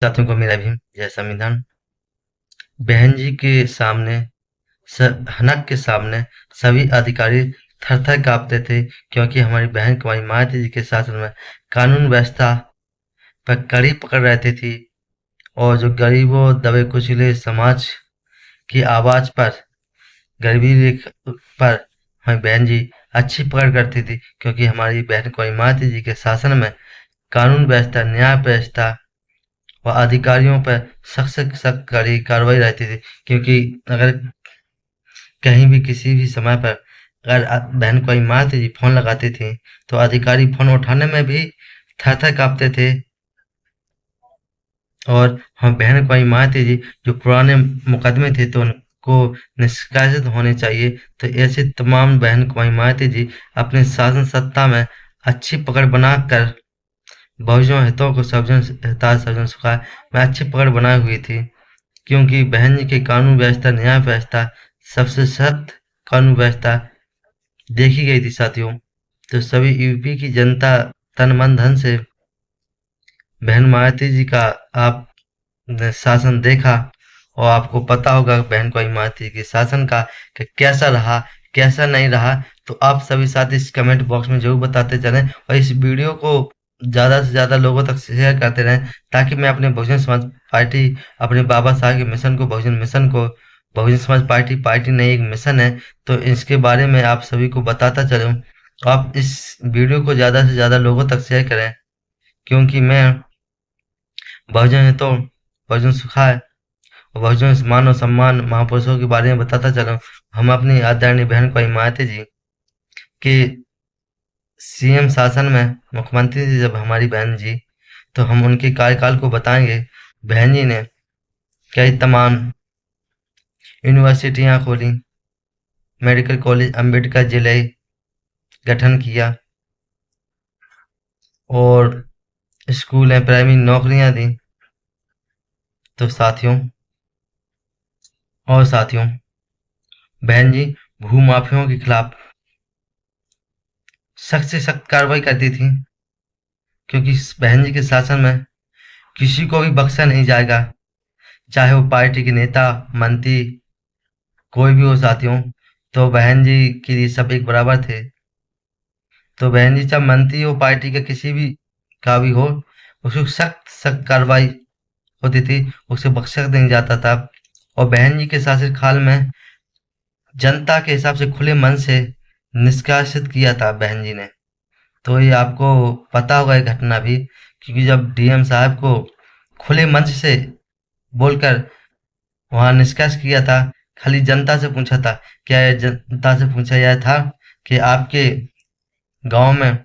साथियों को मेरा भी जय संविधान। बहन जी के सामने हनक के सामने सभी अधिकारी थर-थर काँपते थे, क्योंकि हमारी बहन कुमारी मायावती जी के शासन में कानून व्यवस्था पर कड़ी पकड़ रहती थी और जो गरीबों, दबे कुचले समाज की आवाज़ पर, गरीबी रेखा पर हमारी बहन जी अच्छी पकड़ करती थी, क्योंकि हमारी बहन कुमारी मायावती जी के शासन में कानून व्यवस्था, न्याय व्यवस्था व अधिकारियों पर सख्त से सख्त कड़ी कार्रवाई रहती थी। क्योंकि अगर कहीं भी किसी भी समय पर अगर बहन कोई माँ थी फ़ोन लगाती थी, तो अधिकारी फ़ोन उठाने में भी थर-थर काँपते थे। और हम बहन कोई माँ थी जी, जो पुराने मुकदमे थे तो उनको निष्कासित होने चाहिए। तो ऐसे तमाम बहन कुमारी मायावती जी अपने शासन सत्ता में अच्छी पकड़ बनाकर बहुजन हितों को सर्वजन हिताय सर्वजन सुखाय में अच्छी पकड़ बनाई हुई थी। क्योंकि बहन जी की कानून व्यवस्था, न्याय व्यवस्था सबसे सख्त कानून व्यवस्था देखी गई थी साथियों। तो सभी यूपी की जनता तन मन धन से बहन मायावती जी का आपने शासन देखा और आपको पता होगा बहन कुमारी मायावती के शासन का कि कैसा रहा, कैसा नहीं रहा। तो आप सभी साथी इस कमेंट बॉक्स में ज़रूर बताते चलें और इस वीडियो को ज़्यादा से ज़्यादा लोगों तक शेयर करते रहें, ताकि मैं अपने बहुजन समाज पार्टी, अपने बाबा साहब के मिशन को, बहुजन मिशन को, बहुजन समाज पार्टी नहीं एक मिशन है, तो इसके बारे में आप सभी को बताता चलूँ। आप इस वीडियो को ज़्यादा से ज़्यादा लोगों तक शेयर करें, क्योंकि मैं बहुजन हितों, बहुजन सुखाय, बहुजन मान और सम्मान महापुरुषों के बारे में बताता चलूँ। हम अपनी आदरणीय बहन कुमारी मायावती जी के सीएम शासन में मुख्यमंत्री थी जब हमारी बहन जी, तो हम उनके कार्यकाल को बताएंगे। बहन जी ने कई तमाम यूनिवर्सिटियां खोली, मेडिकल कॉलेज अम्बेडकर जिले गठन किया और स्कूल में प्राइमरी नौकरियां दी। तो साथियों बहन जी भूमाफियाओं के खिलाफ सख्त से सख्त कार्रवाई करती थी, क्योंकि इस बहन जी के शासन में किसी को भी बख्शा नहीं जाएगा, चाहे वो पार्टी के नेता, मंत्री, कोई भी हो साथियों। तो बहन जी के लिए सब एक बराबर थे। तो बहन जी चाहे मंत्री हो, पार्टी का किसी भी का भी हो, उसको सख्त सख्त कार्रवाई होती थी, उसे बख्शा नहीं जाता था। और बहन जी के शासनकाल में जनता के हिसाब से खुले मन से निष्कासित किया था बहन जी ने। तो ये आपको पता होगा ये घटना भी, क्योंकि जब डीएम साहब को खुले मंच से बोलकर वहाँ निष्कासित किया था, खाली जनता से पूछा था। क्या ये जनता से पूछा गया था कि आपके गांव में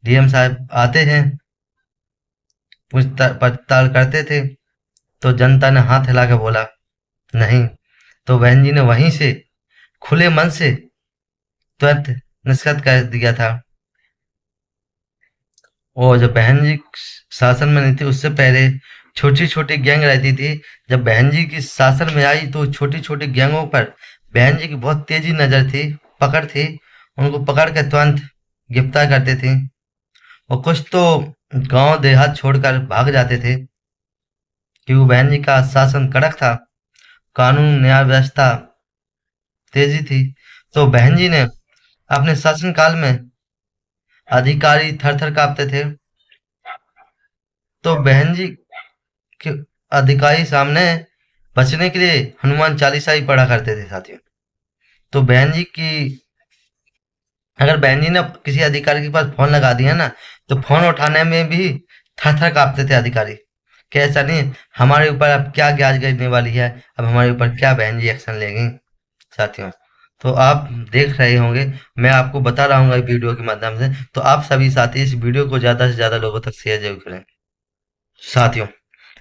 डीएम साहब आते हैं, पूछताछ पड़ताल करते थे? तो जनता ने हाथ हिला के बोला नहीं। तो बहन जी ने वहीं से खुले मन से तुरंत निष्कासित कर दिया था। और जब बहन जी शासन में नहीं थी, उससे पहले छोटी छोटी गैंग रहती थी। जब बहन जी की शासन में आई तो छोटी छोटी गैंगों पर बहन जी की बहुत तेजी नजर थी, पकड़ थी। उनको पकड़ के तुरंत गिरफ्तार करते थे और कुछ तो गांव देहात छोड़कर भाग जाते थे, क्योंकि बहन जी का शासन कड़क था, कानून न्याय व्यवस्था तेजी थी। तो बहन जी ने अपने शासनकाल में अधिकारी थर थर कांपते थे। तो बहन जी के अधिकारी सामने बचने के लिए हनुमान चालीसा ही पढ़ा करते थे साथियों। तो बहन जी की अगर बहन जी ने किसी अधिकारी के पास फोन लगा दिया ना, तो फोन उठाने में भी थर थर कांपते थे अधिकारी। क्या ऐसा नहीं हमारे ऊपर अब क्या गाज गिरने वाली है, अब हमारे ऊपर क्या बहन जी एक्शन लेंगी साथियों। तो आप देख रहे होंगे, मैं आपको बता रहा हूँ वीडियो के माध्यम से। तो आप सभी साथी इस वीडियो को ज्यादा से ज्यादा लोगों तक शेयर जरूर करें साथियों।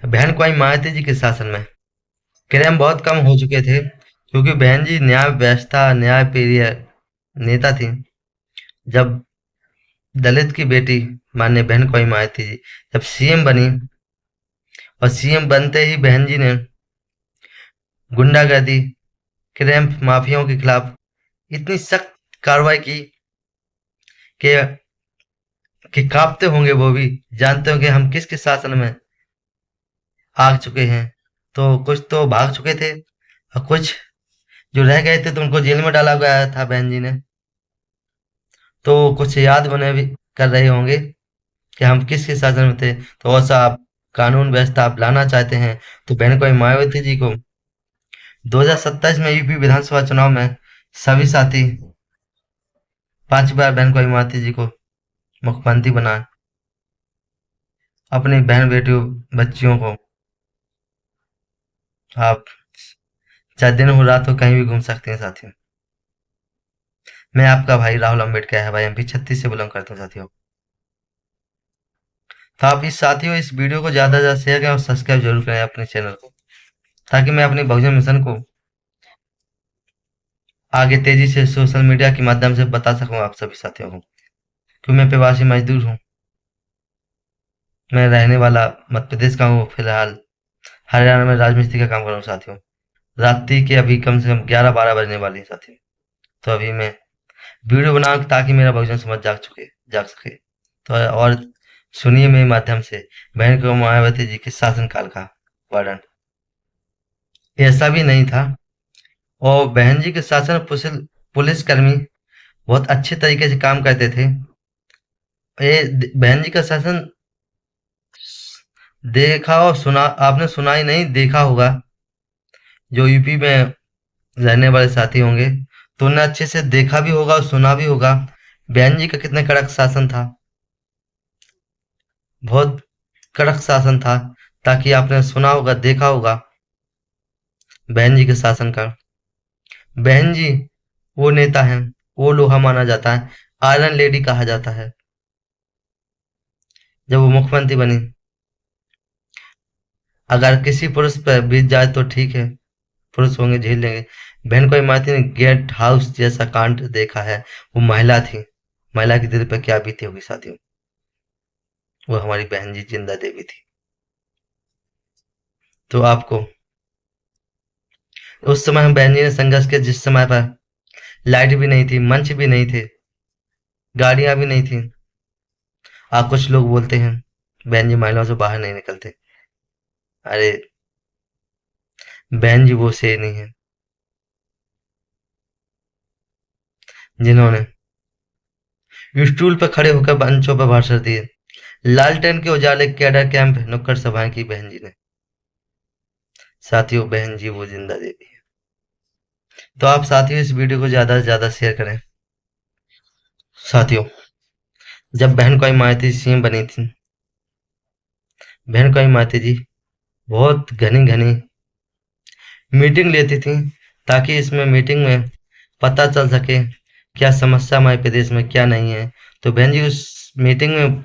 बहन कुमारी मायावती जी के शासन में क्राइम बहुत कम हो चुके थे, क्योंकि बहन जी न्याय व्यवस्था, न्याय प्रिय नेता थी। जब दलित की बेटी माननीय बहन कुमारी मायावती जी जब सीएम बनी, और सीएम बनते ही बहन जी ने गुंडागर्दी, क्राइम माफियाओं के खिलाफ इतनी सख्त कार्रवाई की कि कांपते होंगे वो भी, जानते होंगे हम किसके शासन में आ चुके हैं, तो कुछ तो भाग चुके थे और कुछ जो रह गए थे तो उनको जेल में डाला गया था बहन जी ने। तो कुछ याद बने भी कर रहे होंगे कि हम किसके शासन में थे। तो ऐसा आप कानून व्यवस्था आप लाना चाहते हैं तो बहन को मायावती जी को 2027 में यूपी विधानसभा चुनाव में सभी साथी 5 बार बहन को मायावती जी को मुख्यमंत्री बना, अपनी बहन बेटियों बच्चियों को आप चाहे दिन हो रात हो कहीं भी घूम सकते हैं साथियों। मैं आपका भाई राहुल अम्बेडकर है भाई, MP 36 से बिलोंग करता हूँ साथियों। तो आप इस साथियों इस वीडियो को ज़्यादा से ज़्यादा शेयर करें और सब्सक्राइब जरूर करें अपने चैनल को, ताकि मैं अपनी बहुजन मिशन को आगे तेजी से सोशल मीडिया के माध्यम से बता सकूं आप सभी साथियों को। क्योंकि मैं प्रवासी मजदूर हूँ, मैं रहने वाला मध्य प्रदेश का हूँ, फिलहाल हरियाणा में राजमिस्त्री का काम कर रहा हूँ साथियों। रात्रि के अभी कम से कम 11-12 बजने वाली है साथियों। तो अभी मैं वीडियो बनाऊं ताकि मेरा बहुजन समाज जाग सके। तो और सुनिए मेरे माध्यम से बहन को मायावती जी के शासनकाल का वर्णन। ऐसा भी नहीं था, और बहन जी के शासन में पुलिस कर्मी बहुत अच्छे तरीके से काम करते थे। बहन जी का शासन देखा और सुना, आपने सुना ही नहीं देखा होगा। जो यूपी में रहने वाले साथी होंगे तो उन्हें अच्छे से देखा भी होगा और सुना भी होगा बहन जी का कितना कड़क शासन था, बहुत कड़क शासन था। ताकि आपने सुना होगा देखा होगा बहन जी के शासन का। बहन जी वो नेता हैं, वो लोहा माना जाता है, आयरन लेडी कहा जाता है। जब वो मुख्यमंत्री बनी, अगर किसी पुरुष पर बीत जाए तो ठीक है, पुरुष होंगे झेल लेंगे। बहन को मालती ने गेट हाउस जैसा कांड देखा है। वो महिला थी, महिला के दिल पर क्या बीती होगी साथियों। वो हमारी बहन जी जिंदा देवी थी। तो आपको उस समय हम बहन जी ने संघर्ष किया जिस समय पर लाइट भी नहीं थी, मंच भी नहीं थे, गाड़ियां भी नहीं थी। कुछ लोग बोलते हैं बहन जी महिलाओं से बाहर नहीं निकलते। अरे बहन जी वो से नहीं है जिन्होंने स्टूल पर खड़े होकर मंचों पर भाषण दिए, लालटेन के उजाले कैडर कैंप नुक्कड़ सभाएं की बहन जी ने। साथियों बहन जी वो जिंदा देवी है। तो आप साथियों इस वीडियो को ज्यादा से ज्यादा शेयर करें साथियों। जब बहन कोई मायावती सीएम बनी थी, बहन कोई मायावती जी बहुत घनी घनी मीटिंग लेती थी, ताकि इसमें मीटिंग में पता चल सके क्या समस्या हमारे प्रदेश में क्या नहीं है। तो बहन जी उस मीटिंग में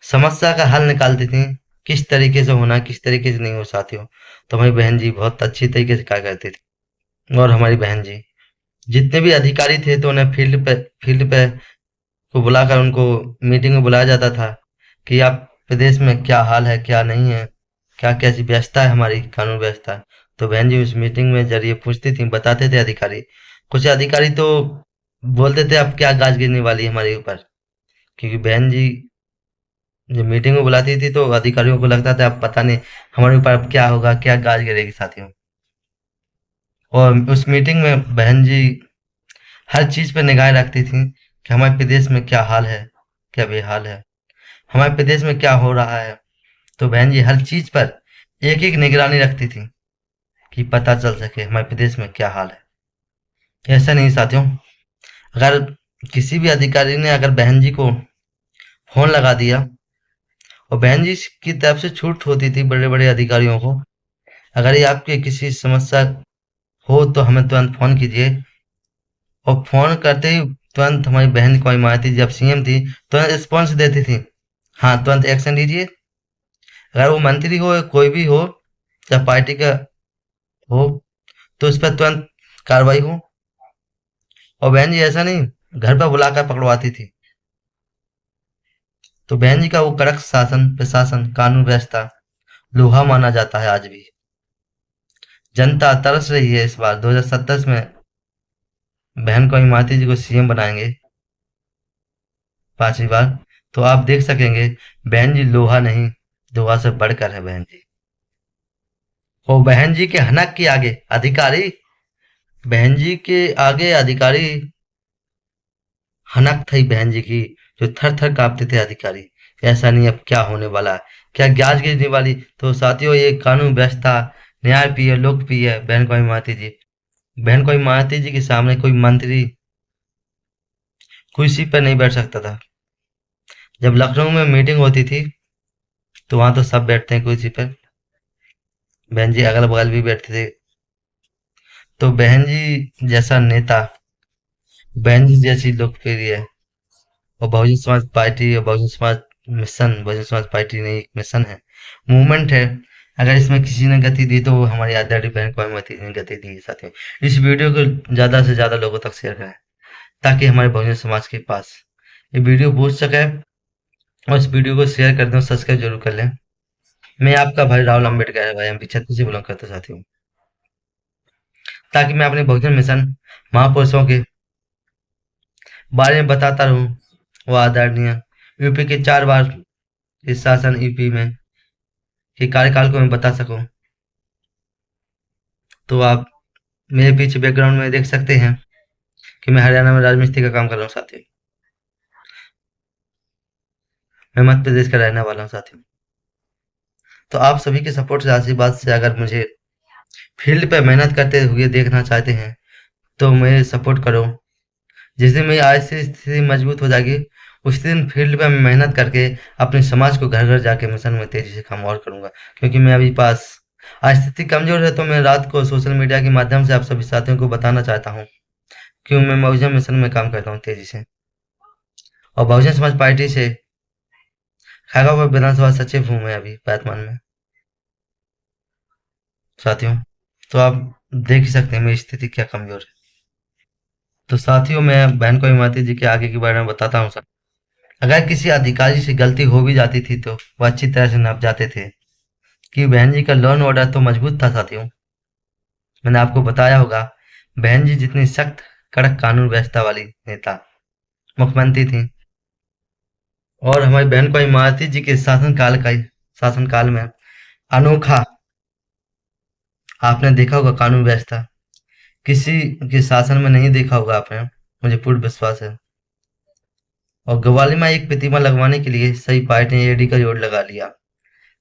समस्या का हल निकालती थी, किस तरीके से होना किस तरीके से नहीं हो साथियों। तो हमारी बहन जी बहुत अच्छी तरीके से क्या करती थी। और हमारी बहन जी जितने भी अधिकारी थे तो उन्हें फील्ड पे को बुलाकर उनको मीटिंग में बुलाया जाता था कि आप प्रदेश में क्या हाल है क्या नहीं है, क्या कैसी व्यवस्था है हमारी कानून व्यवस्था। तो बहन जी उस मीटिंग में जरिए पूछती थी, बताते थे अधिकारी। कुछ अधिकारी तो बोलते थे अब क्या गाज गिरने वाली है हमारे ऊपर, क्योंकि बहन जी जब मीटिंग में बुलाती थी तो अधिकारियों को लगता था अब पता नहीं हमारे ऊपर अब क्या होगा, क्या गाज गिरेगी साथियों। और उस मीटिंग में बहन जी हर चीज पर निगाह रखती थी कि हमारे प्रदेश में क्या हाल है क्या बेहाल है, हमारे प्रदेश में क्या हो रहा है। तो बहन जी हर चीज पर एक एक निगरानी रखती थी कि पता चल सके हमारे प्रदेश में क्या हाल है। ऐसा नहीं साथियों, अगर किसी भी अधिकारी ने अगर बहन जी को फोन लगा दिया, और बहन जी की तरफ से छूट होती थी बड़े बड़े अधिकारियों को, अगर ये आपकी किसी समस्या हो तो हमें तुरंत फोन कीजिए। और फोन करते ही तुरंत हमारी बहन को मायावती जब सीएम थी तुरंत रिस्पॉन्स देती थी, हाँ तुरंत एक्शन लीजिए। अगर वो मंत्री हो या कोई भी हो, चाहे पार्टी का हो, तो उस पर तुरंत कार्रवाई हो। और बहन जी ऐसा नहीं घर पर बुलाकर पकड़वाती थी। तो बहन जी का वो कड़क शासन प्रशासन कानून व्यवस्था लोहा माना जाता है आज भी। जनता तरस रही है इस बार 2027 में बहन को मायावती जी को सीएम बनाएंगे 5वीं बार। तो आप देख सकेंगे बहन जी लोहा नहीं, लोहा से बढ़कर है बहन जी। और बहन जी के हनक के आगे अधिकारी, बहन जी के आगे अधिकारी हनक थी बहन जी की, जो थर थर कांपते थे अधिकारी। ऐसा नहीं, अब क्या होने वाला है, क्या ग्याज गिरने वाली। तो साथियों, ये कानून व्यवस्था, न्यायप्रिय लोकप्रिय बहन कौड़ी मायावती जी, बहन कौड़ी मायावती जी के सामने कोई मंत्री कुर्सी पर नहीं बैठ सकता था। जब लखनऊ में मीटिंग होती थी तो वहां तो सब बैठते हैं कुर्सी पर, बहन जी अगल बगल भी बैठते थे। तो बहन जी जैसा नेता, बहन जी जैसी लोकप्रिय, और बहुजन समाज पार्टी और बहुजन समाज मिशन, बहुजन समाज पार्टी नहीं, एक मिशन है, मूवमेंट है। अगर इसमें किसी ने गति दी तो वो हमारी आदरणीय बहन कौमावती ने गति दी है। साथियों, इस वीडियो को ज्यादा से ज्यादा लोगों तक शेयर करें ताकि हमारे बहुजन समाज के पास ये वीडियो पहुंच सके, और इस वीडियो को शेयर कर दें और सब्सक्राइब जरूर कर लें। मैं आपका भाई राहुल अम्बेडकर भाई एमपी छत्तीस से बिलोंग करता साथियों, ताकि मैं अपने बहुजन मिशन महापुरुषों के बारे में बताता रहूं। वो आदरणीय यूपी के 4 बार इस शासन यूपी में के कार्यकाल को मैं बता सकूं। तो आप मेरे पीछे बैकग्राउंड में देख सकते हैं कि मैं हरियाणा में राजमिस्त्री का काम कर रहा हूँ साथियों। मैं मध्य प्रदेश का रहने वाला हूँ साथियों। तो आप सभी के सपोर्ट से, आशीर्वाद से अगर मुझे फील्ड पे मेहनत करते हुए देखना चाहते हैं तो मुझे सपोर्ट करो। जिस दिन मेरी आर्थिक स्थिति मजबूत हो जाएगी उस दिन फील्ड पे मैं मेहनत करके अपने समाज को घर घर जाके मिशन में तेजी से काम और करूंगा। क्योंकि मैं अभी पास आज स्थिति कमजोर है, तो मैं रात को सोशल मीडिया के माध्यम से आप सभी साथियों को बताना चाहता हूँ कि मैं बहुजन मिशन में काम करता हूँ तेजी से, और बहुजन समाज पार्टी से खैराबाद विधानसभा सचिव हूँ मैं अभी वर्तमान में साथियों। तो आप देख ही सकते हैं मेरी स्थिति क्या कमजोर है। तो साथियों, मैं बहन को माता जी के आगे के बारे में बताता हूँ सर। अगर किसी अधिकारी से गलती हो भी जाती थी तो वो अच्छी तरह से नप जाते थे, कि बहन जी का लॉ एंड ऑर्डर तो मजबूत था साथियों। मैंने आपको बताया होगा, बहन जी जितनी सख्त कड़क कानून व्यवस्था वाली नेता मुख्यमंत्री थी, और हमारी बहन को मायावती जी के शासनकाल में अनोखा, आपने देखा होगा कानून व्यवस्था, किसी के शासन में नहीं देखा होगा आपने, मुझे पूर्ण विश्वास है। और गवाली में एक प्रतिमा लगवाने के लिए सही पार्टी ने एडी का जोड़ लगा लिया।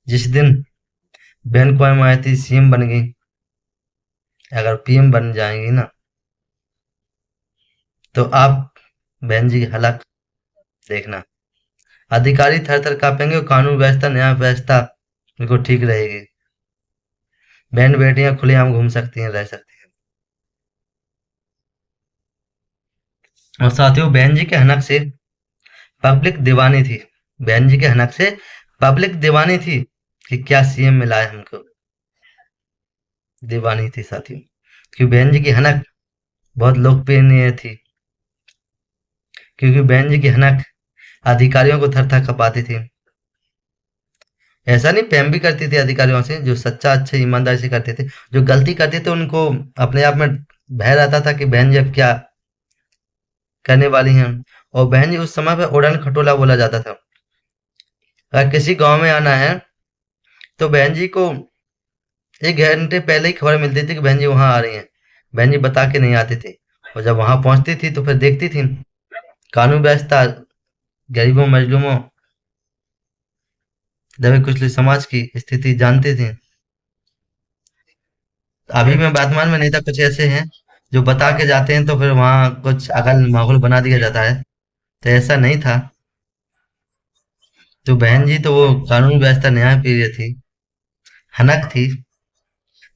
जिस दिन बहन को मायावती सीएम बन गई, अगर पीएम बन जाएंगी ना, तो आप बहन जी की हालत देखना। अधिकारी थर थर कांपेंगे और कानून व्यवस्था, न्याय व्यवस्था बिल्कुल ठीक रहेगी। बहन बेटियां खुलेआम घूम सकती हैं, रह सकती हैं। और साथियों, बहन जी के हनक से पब्लिक दीवानी थी। बहन जी के हनक से पब्लिक दीवानी थी कि क्या सीएम मिला है हमको, दीवानी थी साथियों। क्योंकि बहन जी की हनक बहुत लोकप्रिय थी, क्योंकि बहन जी की हनक अधिकारियों को थर थर कपाती थी। ऐसा नहीं, प्रेम भी करती थी अधिकारियों से, जो सच्चा अच्छे ईमानदारी से करते थे। जो गलती करते थे उनको अपने आप में भय रहता था कि बहन जी अब क्या करने वाली हैं। और बहन जी उस समय पे उड़न खटोला बोला जाता था। अगर किसी गांव में आना है तो बहन जी को 1 घंटे पहले ही खबर मिलती थी कि बहन जी वहां आ रही हैं। बहन जी बता के नहीं आते थे, और जब वहां पहुंचती थी तो फिर देखती थी कानून व्यवस्था, गरीबों मजलूमों, दबे कुचले समाज की स्थिति जानते थे। अभी में वर्तमान में नेता कुछ ऐसे हैं जो बता के जाते हैं तो फिर वहां कुछ अगल माहौल बना दिया जाता है। तो ऐसा नहीं था। तो बहन जी तो वो कानून व्यवस्था न्याय प्रिय थी, हनक थी।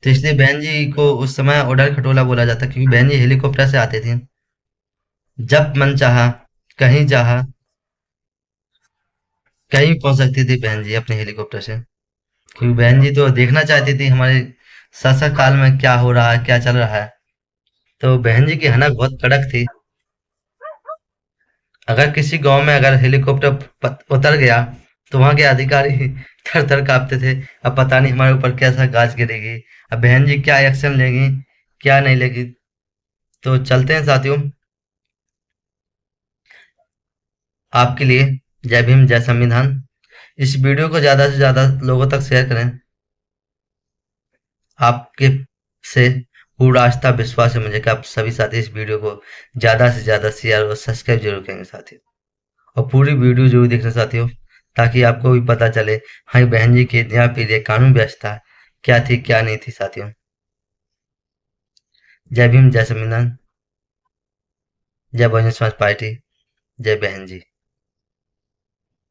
तो इसलिए बहन जी को उस समय उड़न खटोला बोला जाता, क्योंकि बहन जी हेलीकॉप्टर से आते थे। जब मन चाहा, कहीं चाहा, कहीं भी पहुंच सकती थी बहन जी अपने हेलीकॉप्टर से। क्योंकि बहन जी तो देखना चाहती थी हमारे शासक काल में क्या हो रहा है, क्या चल रहा है। तो बहन जी की हनक बहुत कड़क थी। अगर किसी गांव में अगर हेलीकॉप्टर उतर गया तो वहां के अधिकारी थर थर कांपते थे। अब पता नहीं हमारे ऊपर कैसा गाज गिरेगी, अब बहन जी क्या एक्शन लेगी, क्या नहीं लेगी। तो चलते हैं साथियों, आपके लिए जय भीम, जय संविधान। इस वीडियो को ज्यादा से ज्यादा लोगों तक शेयर करें। आपके से पूरा आस्था विश्वास है मुझे कि आप सभी साथी इस वीडियो को ज़्यादा से ज़्यादा शेयर और सब्सक्राइब जरूर करेंगे साथियों, और पूरी वीडियो जरूर देखना साथियों, ताकि आपको भी पता चले हमारी बहन जी की यहाँ पे ये कानून व्यवस्था क्या थी क्या नहीं थी साथियों। जय भीम, जय संविधान, जय बहुजन समाज पार्टी, जय बहन जी।